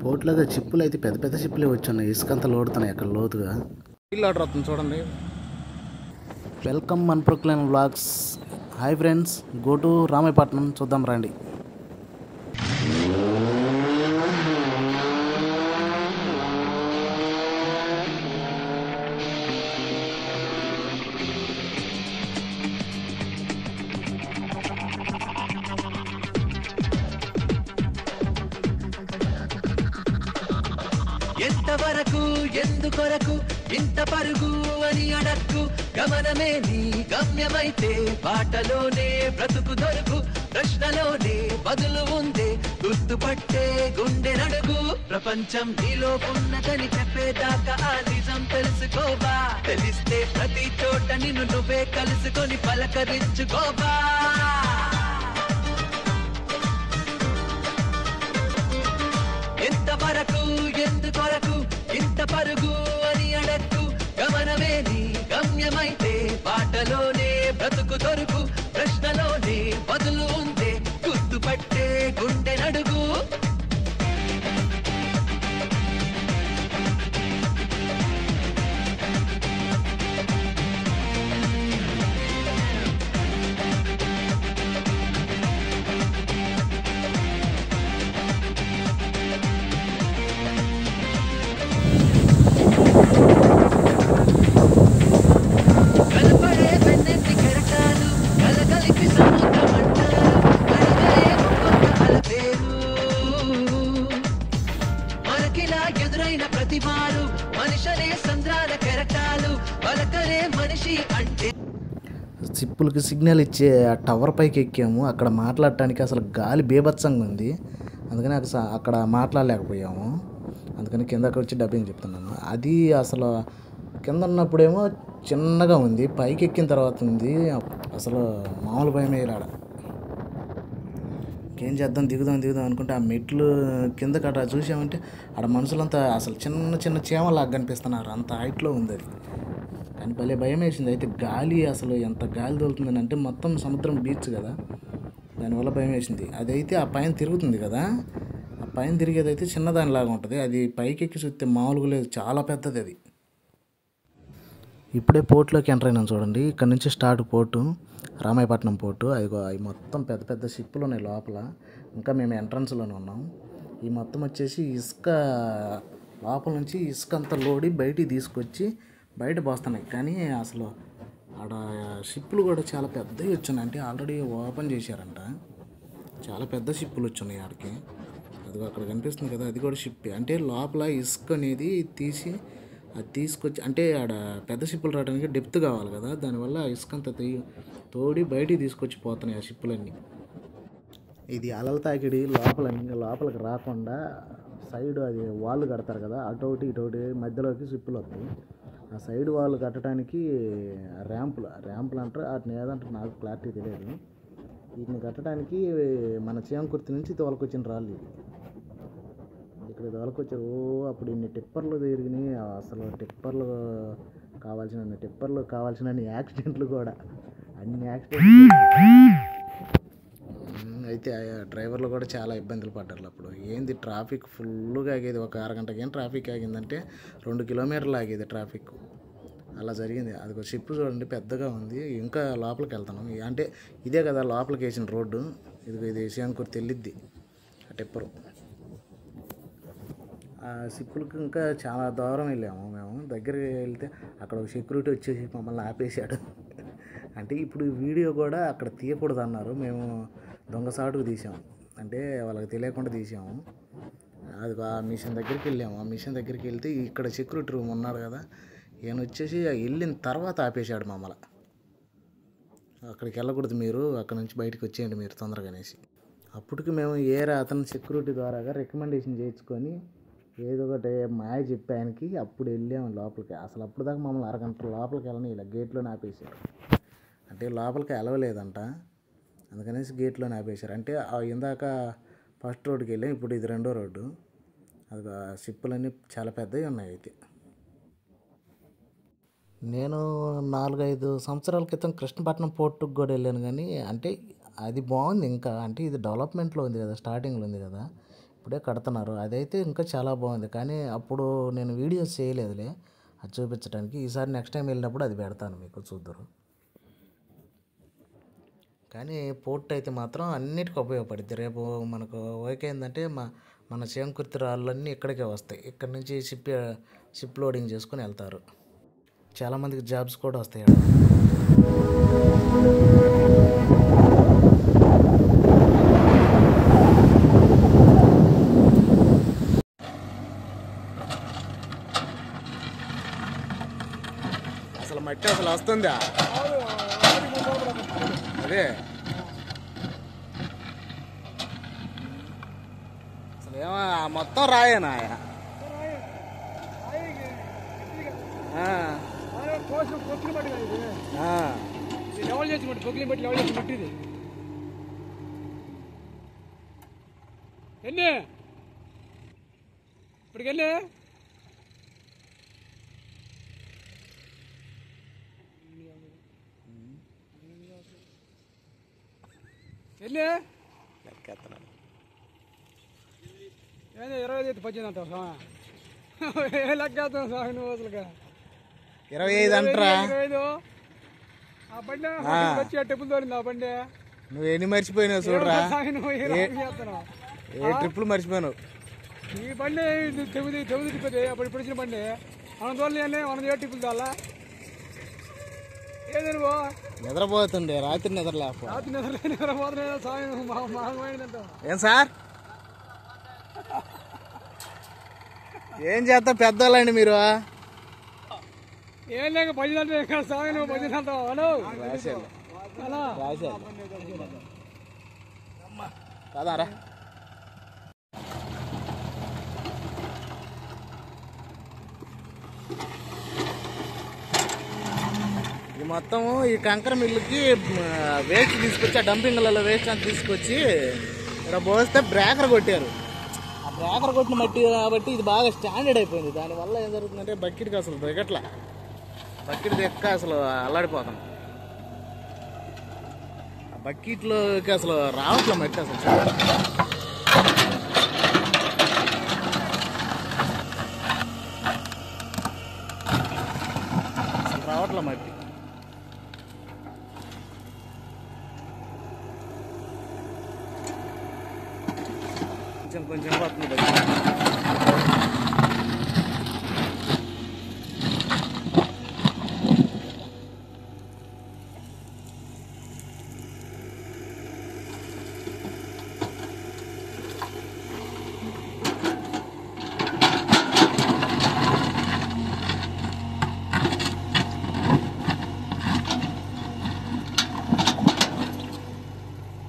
పోర్ట్లోగా చిప్పులు అయితే పెద్ద పెద్ద చిప్పులే వచ్చున్నాయి. ఇసుకంతా లోడుతున్నాయి అక్కడ లోతుగా. ఇల్లు ఆర్డర్ అవుతుంది చూడండి. వెల్కమ్ అన్ప్రొక్లైన్ vlogs. Hi friends, go to Ramayapatnam. చూద్దాం రండి. ఎంతవరకు ఎందుకొరకు ఇంత పరుగు అని అడక్కు, గమనమే నీ గమ్యమైతే బాటలోనే బ్రతుకు దొరుకు, ప్రశ్నలోనే బదులు ఉందే గుర్తుపట్టే గుండె నడుగు. ప్రపంచం నీలో ఉన్నదని చెప్పేదాకా ఆ నిజం తెలుసుకోవా, తెలిస్తే ప్రతి చోట నిన్ను నువ్వే కలుసుకొని పలకరించుకోవా. ఎంతవరకు ఎందుకొరకు ఇంత పరుగు అని అడక్కు, గమనమే నీ గమ్యమైతే బాటలోనే బ్రతుకు దొరుకు, ప్రశ్నలోనే బదులు ఉందే గుర్తుపట్టే గుండె నడుగు. చిప్పులకి సిగ్నల్ ఇచ్చే ఆ టవర్ పైకి ఎక్కాము. అక్కడ మాట్లాడటానికి అసలు గాలి బీభత్సంగా ఉంది. అందుకని అక్కడ మాట్లాడలేకపోయాము. అందుకని కిందకి వచ్చి డబ్బింగ్ చెప్తున్నాను. అది అసలు కింద ఉన్నప్పుడేమో చిన్నగా ఉంది, పైకి ఎక్కిన తర్వాత ఉంది అసలు మామూలు భయం వేయలాడ. ఇంకేం చేద్దాం, దిగుదాం అనుకుంటే ఆ మెట్లు కిందకి అట్లా చూసామంటే ఆడ మనుషులంతా అసలు చిన్న చిన్న చీమలాగా కనిపిస్తున్నారు. అంత హైట్లో ఉంది అది. కానీ భలే భయం వేసింది. అయితే గాలి అసలు ఎంత గాలి తోలుతుందని అంటే మొత్తం సముద్రం బీచ్ కదా, దానివల్ల భయం వేసింది. అదైతే ఆ పైన తిరుగుతుంది కదా, ఆ పైన తిరిగేది అయితే చిన్నదానిలాగా ఉంటుంది. అది పైకి ఎక్కి చూస్తే మామూలుగా లేదు, చాలా పెద్దది అది. ఇప్పుడే పోర్ట్లోకి ఎంటర్ అయినాం చూడండి. ఇక్కడ నుంచి స్టార్ట్ పోర్టు, రామాయపట్నం పోర్టు. అవి మొత్తం పెద్ద పెద్ద షిప్పులు ఉన్నాయి లోపల. ఇంకా మేము ఎంట్రన్స్లోనే ఉన్నాం. ఈ మొత్తం వచ్చేసి ఇసుక లోపల నుంచి ఇసుక అంతా లోడి బయటికి తీసుకొచ్చి బయట పోస్తున్నాయి. కానీ అసలు ఆడ షిప్పులు కూడా చాలా పెద్దవి వచ్చున్నాయి. అంటే ఆల్రెడీ ఓపెన్ చేశారంట. చాలా పెద్ద షిప్పులు వచ్చున్నాయి ఆడికి. అది అక్కడ కనిపిస్తుంది కదా, అది కూడా షిప్పే. అంటే లోపల ఇసుక అనేది తీసి అది తీసుకొచ్చి, అంటే ఆడ పెద్ద షిప్పులు రావడానికి డెప్త్ కావాలి కదా, దానివల్ల ఇసుక అంతా తోడి బయటికి తీసుకొచ్చి పోతున్నాయి ఆ షిప్పులన్నీ. ఇది అలల తాకిడి లోపలికి రాకుండా సైడ్ అది వాళ్ళు కడతారు కదా, అటొకటి ఇటొకటి మధ్యలోకి షిప్పులు వస్తాయి. ఆ సైడ్ వాళ్ళు కట్టడానికి ర్యాంపులు అంటారు, వాటిని ఏదంటారు నాకు క్లారిటీ తెలియదు. వీటిని కట్టడానికి మన చీమకుర్తి నుంచి తోలుకొచ్చిన రాళ్ళు ఇది. ఇక్కడ తోలుకొచ్చారు. అప్పుడు ఇన్ని టిప్పర్లు తిరిగినాయి. అసలు టిప్పర్లు కావాల్సిన యాక్సిడెంట్లు కూడా, అన్ని యాక్సిడెంట్లు. అయితే డ్రైవర్లు కూడా చాలా ఇబ్బందులు పడ్డారు అప్పుడు. ఏంది ట్రాఫిక్ ఫుల్గా ఆగేది. ఒక అరగంటకి ఏం ట్రాఫిక్ ఆగిందంటే 2 కిలోమీటర్లు ఆగేది ట్రాఫిక్. అలా జరిగింది. అది ఒక షిప్ చూడండి, పెద్దగా ఉంది. ఇంకా లోపలికి వెళ్తాను. అంటే ఇదే కదా లోపలికి వేసిన రోడ్డు. ఇది శ్రీయాంకూర్ తెల్లిద్ది ఆ టిప్పరు. ఆ షిప్పులకి ఇంకా చాలా దూరం వెళ్ళాము మేము. దగ్గరికి వెళ్తే అక్కడ ఒక సెక్యూరిటీ వచ్చేసి మమ్మల్ని ఆపేశాడు. అంటే ఇప్పుడు వీడియో కూడా అక్కడ తీయకూడదు అన్నారు. మేము దొంగసాటుకు తీసాము, అంటే వాళ్ళకి తెలియకుండా తీసాము. అది ఆ మిషన్ దగ్గరికి వెళ్ళాము. ఆ మిషన్ దగ్గరికి వెళ్తే ఇక్కడ సెక్యూరిటీ రూమ్ ఉన్నాడు కదా, ఈయన వచ్చేసి వెళ్ళిన తర్వాత ఆపేశాడు మమ్మల్ని. అక్కడికి వెళ్ళకూడదు మీరు, అక్కడ నుంచి బయటకు వచ్చేయండి మీరు తొందరగా అనేసి. అప్పటికి మేము అతను సెక్యూరిటీ ద్వారాగా రికమెండేషన్ చేయించుకొని ఏదో ఒకటి మాయ చెప్పి ఆయనకి అప్పుడు వెళ్ళాము లోపలికి. అసలు అప్పుడు దాకా మమ్మల్ని అరగంట లోపలికి వెళ్ళని ఇలా గేట్లోనే ఆపేశారు. అంటే లోపలికి వెళ్ళలేదంట, అందుకనేసి గేట్లోనే ఆపేశారు. అంటే ఇందాక ఫస్ట్ రోడ్డుకి వెళ్ళాం, ఇప్పుడు ఇది రెండో రోడ్డు. అది షిప్పులన్నీ చాలా పెద్దవి ఉన్నాయి. అయితే నేను 4-5 సంవత్సరాల క్రితం కృష్ణపట్నం పోర్టుకు కూడా వెళ్ళాను. కానీ అంటే అది బాగుంది ఇంకా, అంటే ఇది డెవలప్మెంట్లో ఉంది కదా, స్టార్టింగ్లో ఉంది కదా. ఇప్పుడే కడుతున్నారు. అదైతే ఇంకా చాలా బాగుంది. కానీ అప్పుడు నేను వీడియోస్ చేయలేదులే అది చూపించడానికి. ఈసారి నెక్స్ట్ టైం వెళ్ళినప్పుడు అది పెడతాను, మీకు చూద్దరు. కానీ పోర్ట్ అయితే మాత్రం అన్నిటికీ ఉపయోగపడుద్ది. రేపు మనకు ఓకే ఏంటంటే మన చేంకుర్తి రాళ్ళన్నీ ఇక్కడికే వస్తాయి. ఇక్కడ నుంచి షిప్ లోడింగ్ చేసుకొని వెళ్తారు. చాలామందికి జాబ్స్ కూడా వస్తాయి. అసలు మట్టి అసలు వస్తుందా? అదే అసలు ఏమో మొత్తం రాయేనా? లెవెల్ చేసి మట్టి పొగిలి బట్టి లెవెల్ చేసి మట్టిది ఎన్ని ఇప్పటికెళ్ళి ఎన్ని ఏంది 25 18 అంటావు సా లెక్కేస్తావు స్వామి నువ్వు అసలుగా 25 అంటారా? 25 ఆ బండి వచ్చి ఆ టెంపుల్ తోలింది ఆ బండి. నువ్వు ఎన్ని మర్చిపోయినావు చూడరా? నువ్వు ఏ ట్రిప్పులు మర్చిపోయినావు? ఈ బండి చెబుది తిప్పది అప్పుడు ఇప్పుడు వచ్చిన బండి మనం తోలని మనం ఏ టిప్పులు తోలా ఏది నువ్వు నిద్రపోతుండే రాత్రి నిద్రలేకపో. రాత్రి నిద్రపోతున్నా సాయం ఏం సార్ ఏం చేస్తా పెద్దోళ్ళండి మీరు? ఏం లేక భజన అంటే సాయం నువ్వు భజన అంటావు. హలో కాదారా? ఈ మొత్తం ఈ కంకర మిల్లుకి వేస్ట్ తీసుకొచ్చి ఆ డంపింగ్లలో వేస్ట్ అంతా తీసుకొచ్చి ఇక్కడ పోస్తే బ్రేకర్ కొట్టారు. ఆ బ్రేకర్ కొట్టిన మట్టి కాబట్టి ఇది బాగా స్టాండర్డ్ అయిపోయింది. దానివల్ల ఏం జరుగుతుందంటే బకెట్కి అసలు దిగట్లా. బకెట్ దిక్క అసలు అల్లాడిపోతాం. ఆ బకెట్లోకి అసలు రావట్లే మట్టి అసలు రావట్లే మట్టి. కొంచెం పడుతుంది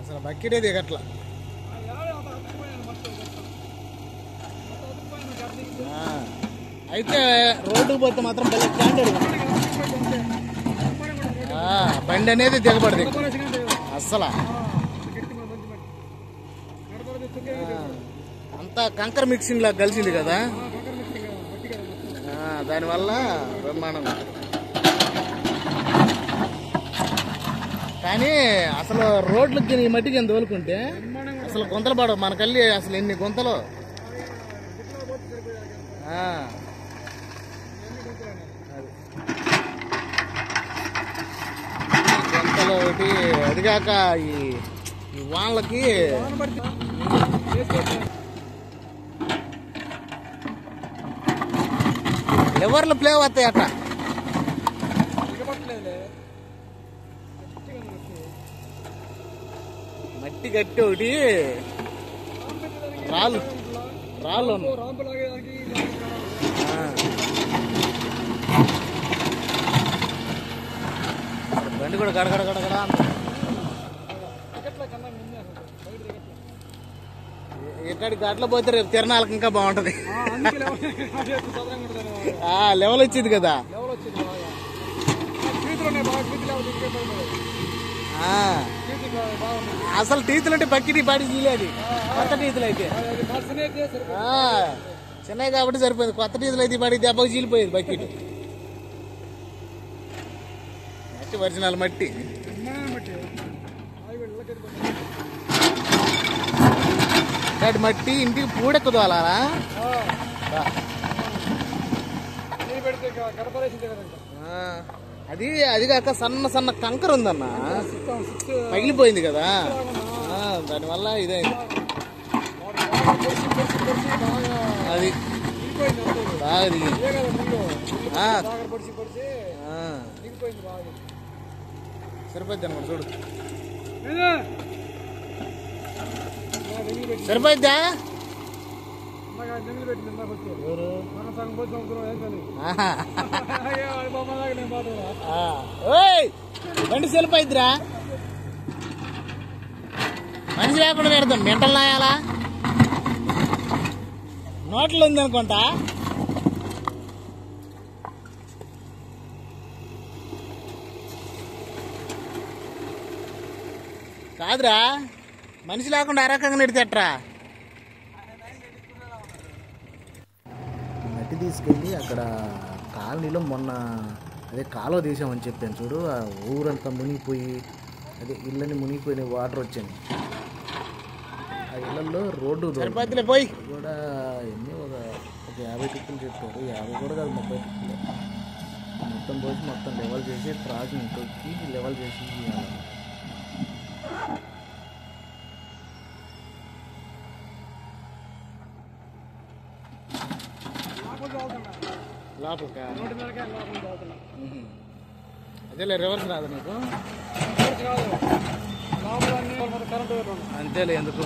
అసలు బకెటే దిగట్లా. అయితే రోడ్డుకు పోతే మాత్రం భలే స్టాండర్డ్ బండి అనేది దిగబడది అస్సలు. అంతా కంకర మిక్సింగ్ లాగా కలిసింది కదా, దానివల్ల బ్రహ్మాండంగా. కానీ అసలు రోడ్లకి ఈ మట్టికి ఎంత తోలుకుంటే అసలు గుంతలు పడవు మనకల్లి. అసలు ఎన్ని గుంతలు గుంతలు ఒకటి. అదిగాక ఈ వానలకి లివర్లు ప్లే అవుతాయి అట్లా. మట్టి గట్టి ఒకటి రాళ్ళు బండి కూడా గడగడ గడగడ. ఇక్కడికి గట్ల పోతే రేపు తిరణాలకు ఇంకా బాగుంటది. లెవెల్ వచ్చింది కదా. అసలు టీతులు అంటే బక్కి పాడి తీయలేదు. కొత్త టీతులు అయితే చిన్నవి కాబట్టి సరిపోయింది. కొత్త టీతులు అయితే పాడి దెబ్బకి చీలిపోయేది బకెట్. మట్టి ఒరిజినల్ మట్టి. ఇట్లాంటి మట్టి ఇంటికి పూడెక్కు తోలాలా? పెడితే గడపలేసిందే కదంట. అది అది కాక సన్న సన్న కంకర ఉందన్న, పగిలిపోయింది కదా, దానివల్ల ఇదైంది. అది బాగా దిగింది. సరిపోద్ది అనమాట. చూడు సరిపోద్దా? బండి సెలిపోయిద్దిరా. మనిషి లేకుండా పెడతాం, మెంటలు నాయాలా? నోట్లో ఉంది అనుకుంటా. కాదురా, మనిషి లేకుండా ఆ రకంగా నెడితేట్రా. మట్టి తీసుకెళ్ళి అక్కడ కాలనీలో మొన్న అదే కాలువ తీసామని చెప్పాను చూడు, ఆ ఊరంతా మునిగిపోయి అదే ఇళ్ళని మునిగిపోయిన వాటర్ వచ్చాయి. ఆ ఇళ్ళల్లో రోడ్డు పోయి కూడా ఎన్ని ఒక 50 టిప్పులు చెప్పారు. 50 కూడా కాదు, 30 టిప్పులు మొత్తం పోసి మొత్తం లెవెల్ చేసి ట్రాక్ని తొక్కి లెవెల్ చేసి అదేలే, రివర్స్ రాదు నీకు? అంతేలే, ఎందుకు?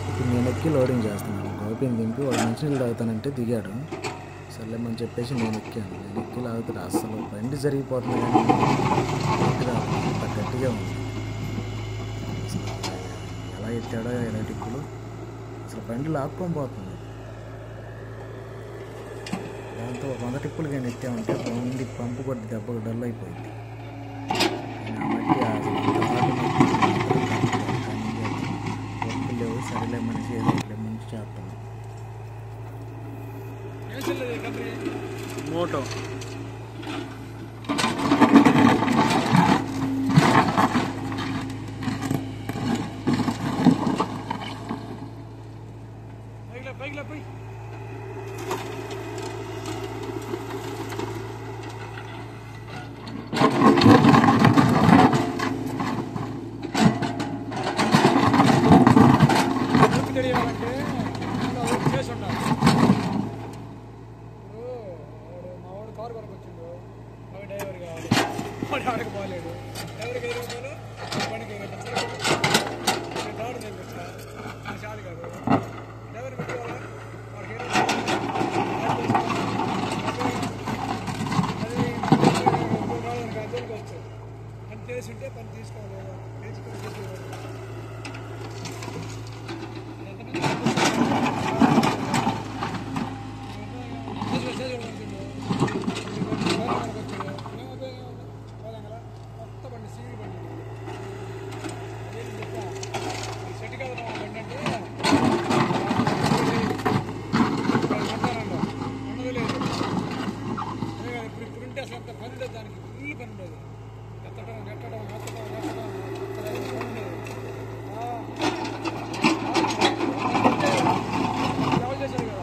ఇప్పుడు నేను ఎక్కి లోడింగ్ చేస్తున్నాను. గోపిని దింపి వాడు మంచినీళ్ళు తాగుతానంటే దిగాడు. సర్లేమని చెప్పేసి నేను ఎక్కాను. నేను ఎక్కి లాగుతాడు. అసలు బండి జరిగిపోతుంది కానీ అంత గట్టిగా ఉంది. ఎలా ఎత్తాడో ఎలా టిప్పులు, అసలు బండి లాక్కొని పోతుంది. దాంతో 100 టిప్పులు కానీ ఎత్తామంటే బండి పంపు కొట్టి దెబ్బకు డల్ అయిపోయింది. లేవు, సరేలే మనిషి ఏదో మంచి చేస్తాను. మోటో తెలియాలంటే చేసి ఉండాలి. మా వాడు కారు కొరకు వచ్చిండు, అవి డ్రైవర్ కావాలి, వాడు ఆడకు పోలేడు. డ్రైవర్కి 20 రూపాయలు, బండికి 20 రూపాయలు. తాడు తెప్పించా చాలు కాదు. డ్రైవర్ పెట్టుకోవాలా, వాడికి అది వచ్చు. పని చేసి ఉంటే పని తీసుకోవాలి. దానికి ఫుల్ పని ఉండదు. ఎత్తడం చేశారు కదా.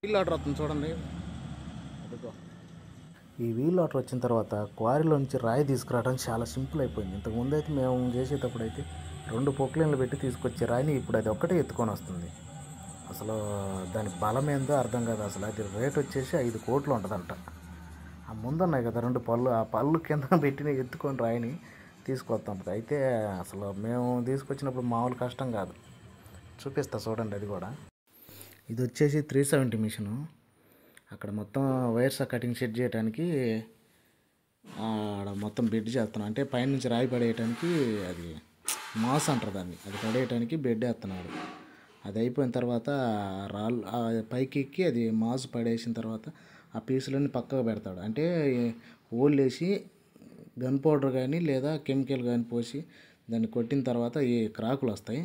ఇల్లు ఆర్డర్ వస్తుంది చూడండి. ఈ వీల్ లోటర్ వచ్చిన తర్వాత క్వారీలో నుంచి రాయి తీసుకురావడం చాలా సింపుల్ అయిపోయింది. ఇంతకుముందు అయితే మేము చేసేటప్పుడు అయితే 2 పొక్లైన్లు పెట్టి తీసుకొచ్చే రాయిని ఇప్పుడు అది ఒక్కటే ఎత్తుకొని వస్తుంది. అసలు దాని బలం ఏందో అర్థం కాదు. అసలు అది రేట్ వచ్చేసి 5 కోట్లు ఉంటుందంట. ఆ ముందున్నాయి కదా 2 పళ్ళు, ఆ పళ్ళు కింద పెట్టి ఎత్తుకొని రాయిని తీసుకొస్తాం. అయితే అసలు మేము తీసుకొచ్చినప్పుడు మామూలు కష్టం కాదు. చూపిస్తా చూడండి. అది కూడా ఇది వచ్చేసి 370 మిషను. అక్కడ మొత్తం వైర్స్ కటింగ్ సెట్ చేయడానికి ఆడ మొత్తం బెడ్ చేస్తున్నాం. అంటే పైనుంచి రాయి పడేయడానికి అది మాస్ అంటారు దాన్ని, అది పడేయడానికి బెడ్ వేస్తున్నాడు. అది అయిపోయిన తర్వాత రాళ్ళు పైకి ఎక్కి అది మాస్ పడేసిన తర్వాత ఆ పీసులన్నీ పక్కకు పెడతాడు. అంటే ఓళ్ళు వేసి గన్ పౌడర్ కానీ లేదా కెమికల్ కానీ పోసి దాన్ని కొట్టిన తర్వాత ఈ క్రాకులు వస్తాయి.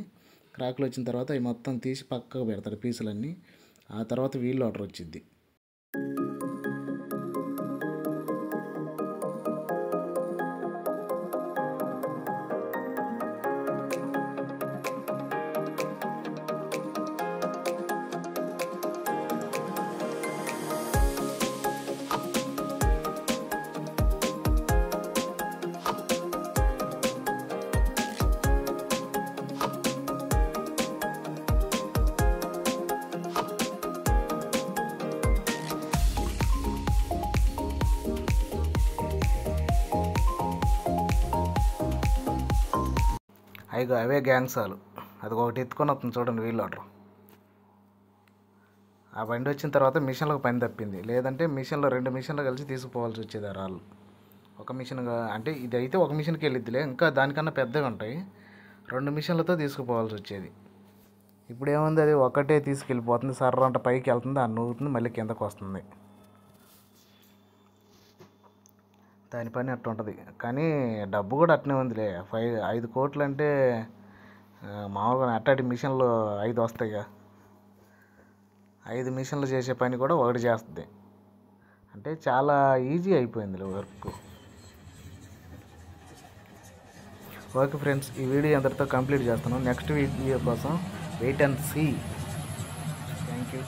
క్రాకులు వచ్చిన తర్వాత అవి మొత్తం తీసి పక్కకు పెడతాడు పీసులన్నీ. ఆ తర్వాత వీల్ లోటర్ వచ్చింది. అయిగో అవే గ్యాంగ్సాలు. అది ఒకటి ఎత్తుకొని వస్తుంది చూడండి వీల్ లోటర్. ఆ బండి వచ్చిన తర్వాత మిషన్లకు పని తప్పింది. లేదంటే మిషన్లో 2 మిషన్లు కలిసి తీసుకుపోవాల్సి వచ్చేది ఆ రాళ్ళు. ఒక మిషన్ అంటే ఇది అయితే ఒక మిషన్కి వెళ్ళిద్దిలే, ఇంకా దానికన్నా పెద్దగా ఉంటాయి. 2 మిషన్లతో తీసుకుపోవాల్సి వచ్చేది. ఇప్పుడు ఏముంది, అది ఒకటే తీసుకెళ్ళిపోతుంది. సర్రంట పైకి వెళ్తుంది, ఆ నూరుతుంది, మళ్ళీ కిందకు వస్తుంది. దాని పని అట్లా ఉంటుంది. కానీ డబ్బు కూడా అట్నే ఉందిలే. 5 కోట్లు అంటే మామూలుగా అట్టాటి మిషన్లు 5 వస్తాయిగా. 5 మిషన్లు చేసే పని కూడా ఒకటి చేస్తుంది. అంటే చాలా ఈజీ అయిపోయింది వర్క్. ఓకే ఫ్రెండ్స్, ఈ వీడియో అందరితో కంప్లీట్ చేస్తాను. నెక్స్ట్ వీడియో కోసం wait and see. Thank you.